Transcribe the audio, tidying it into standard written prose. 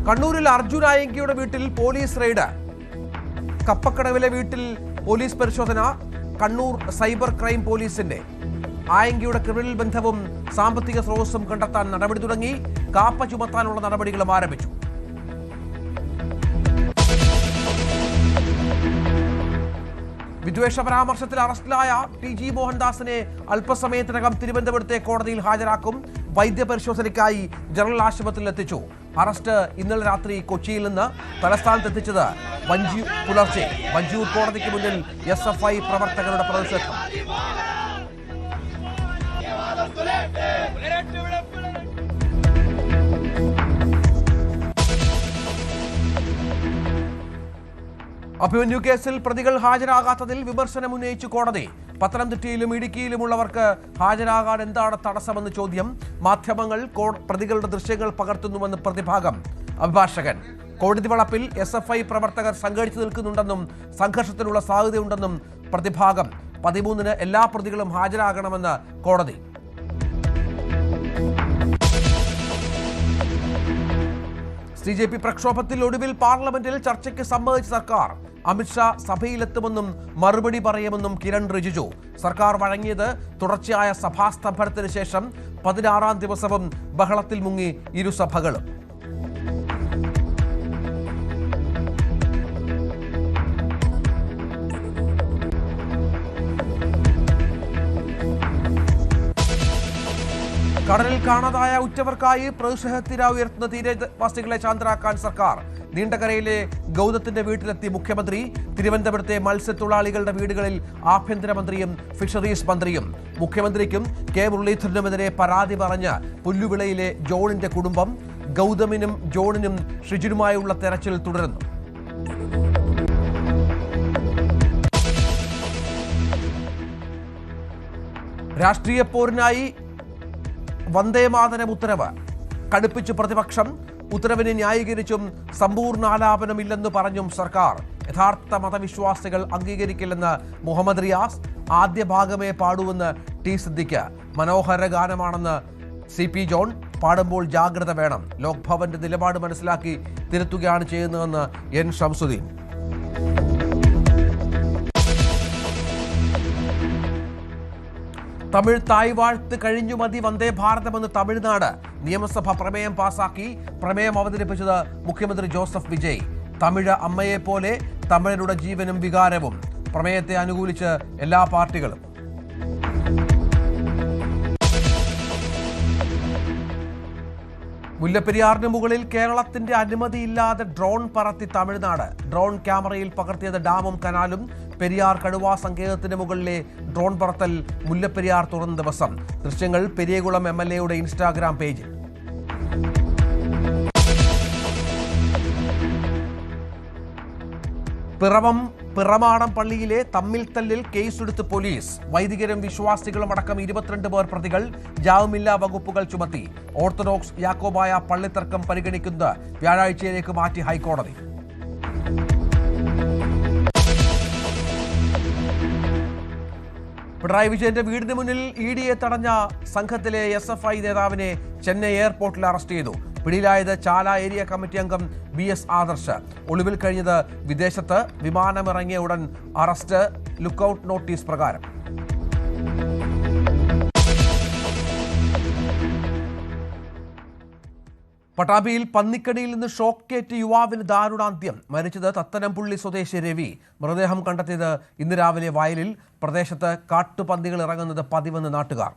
കണ്ണൂരിൽ അർജുൻ ആയങ്കിയുടെ വീട്ടിൽ police raid. കപ്പക്കടവിലെ വീട്ടിൽ പോലീസ് പരിശോധന. കണ്ണൂർ സൈബർ ക്രൈം പോലീസിന്റെ ആയങ്കിയുടെ ക്രിമിനൽ ബന്ധവും സാമ്പത്തിക സ്രോതസ്സും കണ്ടെത്താൻ നടപടി തുടങ്ങി. കാപ്പ ചുമത്താനുള്ള നടപടികളും ആരംഭിച്ചു. വിദ്വേഷ പരാമർശത്തിൽ അറസ്റ്റിലായ TG മോഹൻദാസിനെ അല്പസമയത്തിനകം തിരുവനന്തപുരത്തെ കോടതിയിൽ ഹാജരാക്കും. വൈദ്യപരിശോധനയ്ക്കായി ജനറൽ ആശുപത്രിയിൽ എത്തിച്ചു. അറസ്റ്റ് ഇന്നലെ രാത്രി കൊച്ചിയിൽ നിന്ന് തലസ്ഥാനത്ത് എത്തിച്ചത് പുലർച്ചെ. വഞ്ചിയൂർ കോടതിക്ക് മുന്നിൽ SFI പ്രവർത്തകരുടെ പ്രതിഷേധം. അഭിമന്യു കേസിൽ പ്രതികൾ ഹാജരാകാത്തതിൽ വിമർശനം ഉന്നയിച്ചു കോടതി. പത്തനംതിട്ടയിലും ഇടുക്കിയിലുമുള്ളവർക്ക് ഹാജരാകാൻ എന്താണ് തടസ്സമെന്ന് ചോദ്യം. മാധ്യമങ്ങൾ പ്രതികളുടെ ദൃശ്യങ്ങൾ പകർത്തുന്നുവെന്ന് പ്രതിഭാഗം. അഭിഭാഷകൻ കോടതി വളപ്പിൽ SFI പ്രവർത്തകർ സംഘടിച്ചു നിൽക്കുന്നുണ്ടെന്നും സംഘർഷത്തിനുള്ള സാധ്യതയുണ്ടെന്നും പ്രതിഭാഗം. 13-ന് എല്ലാ പ്രതികളും ഹാജരാകണമെന്ന് കോടതി. CJP പ്രക്ഷോഭത്തിൽ ഒടുവിൽ പാർലമെന്റിൽ ചർച്ചയ്ക്ക് സമ്മതിച്ച സർക്കാർ. അമിത്ഷാ സഭയിലെത്തുമെന്നും മറുപടി പറയുമെന്നും കിരൺ റിജിജു. സർക്കാർ വഴങ്ങിയത് തുടർച്ചയായ സഭാസ്തംഭനത്തിന് ശേഷം 16-ാം ദിവസവും ബഹളത്തിൽ മുങ്ങി ഇരുസഭകളും. കടലിൽ കാണാതായ ഉറ്റവർക്കായി പ്രതിഷേധത്തിര ഉയർത്തുന്ന തീരവാസികളെ ശാന്തരാക്കാൻ സർക്കാർ. നീണ്ടകരയിലെ ഗൗതത്തിന്റെ വീട്ടിലെത്തി മുഖ്യമന്ത്രി. തിരുവനന്തപുരത്തെ മത്സ്യത്തൊഴിലാളികളുടെ വീടുകളിൽ ആഭ്യന്തരമന്ത്രിയും ഫിഷറീസ് മന്ത്രിയും. മുഖ്യമന്ത്രിക്കും K മുരളീധരനുമെതിരെ പരാതി പറഞ്ഞ് പുല്ലുവിളയിലെ ജോണിന്റെ കുടുംബം. ഗൗതമിനും ജോണിനും ഷിജിനുമായുള്ള തെരച്ചിൽ തുടരുന്നു. രാഷ്ട്രീയ പോരിനായി വന്ദേമാതരം ഉത്തരവ് കടുപ്പിച്ചു പ്രതിപക്ഷം. ഉത്തരവിനെ ന്യായീകരിച്ചും സമ്പൂർണ്ണാലാപനമില്ലെന്ന് പറഞ്ഞും സർക്കാർ. യഥാർത്ഥ മതവിശ്വാസികൾ അംഗീകരിക്കില്ലെന്ന് മുഹമ്മദ് റിയാസ്. ആദ്യ ഭാഗമേ പാടുവെന്ന് T സിദ്ദിഖ്. മനോഹര ഗാനമാണെന്ന് CP ജോൺ. പാടുമ്പോൾ ജാഗ്രത വേണം. ലോക്ഭവന്റെ നിലപാട് മനസ്സിലാക്കി തിരുത്തുകയാണ് ചെയ്യുന്നതെന്ന് N ഷംസുദ്ദീൻ. തമിഴ് തായ് വാഴ്ത്ത് കഴിഞ്ഞു മതി വന്ദേ ഭാരതമെന്ന് തമിഴ്നാട്. നിയമസഭ പ്രമേയം പാസാക്കി. പ്രമേയം അവതരിപ്പിച്ചത് മുഖ്യമന്ത്രി ജോസഫ് വിജയ്. തമിഴ് അമ്മയെപ്പോലെ തമിഴരുടെ ജീവനും വികാരവും. പ്രമേയത്തെ അനുകൂലിച്ച് എല്ലാ പാർട്ടികളും. മുല്ലപ്പെരിയാറിന് മുകളിൽ കേരളത്തിന്റെ അനുമതിയില്ലാതെ ഡ്രോൺ പറത്തി തമിഴ്നാട്. ഡ്രോൺ ക്യാമറയിൽ പകർത്തിയത് ഡാമും കനാലും. പെരിയാർ കടുവാ സങ്കേതത്തിന് മുകളിലെ ഡ്രോൺ പറത്തൽ മുല്ലപ്പെരിയാർ തുറന്ന ദിവസം. ദൃശ്യങ്ങൾ പെരിയകുളം MLAയുടെ ഇൻസ്റ്റാഗ്രാം പേജിൽ. പിറമാടം പള്ളിയിലെ തമ്മിൽ തല്ലിൽ കേസെടുത്ത് പോലീസ്. വൈദികരും വിശ്വാസികളും അടക്കം 22 പേർ പ്രതികൾ. ജാമ്യമില്ലാ വകുപ്പുകൾ ചുമത്തി. ഓർത്തഡോക്സ് യാക്കോബായ പള്ളിത്തർക്കം പരിഗണിക്കുന്നത് വ്യാഴാഴ്ചയിലേക്ക് മാറ്റി ഹൈക്കോടതി. പിണറായി വിജയന്റെ വീടിന് മുന്നിൽ EDയെ തടഞ്ഞ സംഘത്തിലെ SFI നേതാവിനെ ചെന്നൈ എയർപോർട്ടിൽ അറസ്റ്റ് ചെയ്തു. പിടിയിലായത് ചാല ഏരിയ കമ്മിറ്റി അംഗം BS ആദർശ്. ഒളിവിൽ കഴിഞ്ഞത് വിദേശത്ത്. വിമാനമിറങ്ങിയ ഉടൻ അറസ്റ്റ്. ലുക്കൌട്ട് നോട്ടീസ് പ്രകാരം. പട്ടാമ്പിയിൽ പന്നിക്കടിയിൽ നിന്ന് ഷോക്കേറ്റ് യുവാവിന് ദാരുണാന്ത്യം. മരിച്ചത് തത്തനംപുള്ളി സ്വദേശി രവി. മൃതദേഹം കണ്ടെത്തിയത് ഇന്ന് രാവിലെ വയലിൽ. പ്രദേശത്ത് കാട്ടുപന്നികൾ ഇറങ്ങുന്നത് പതിവെന്ന് നാട്ടുകാർ.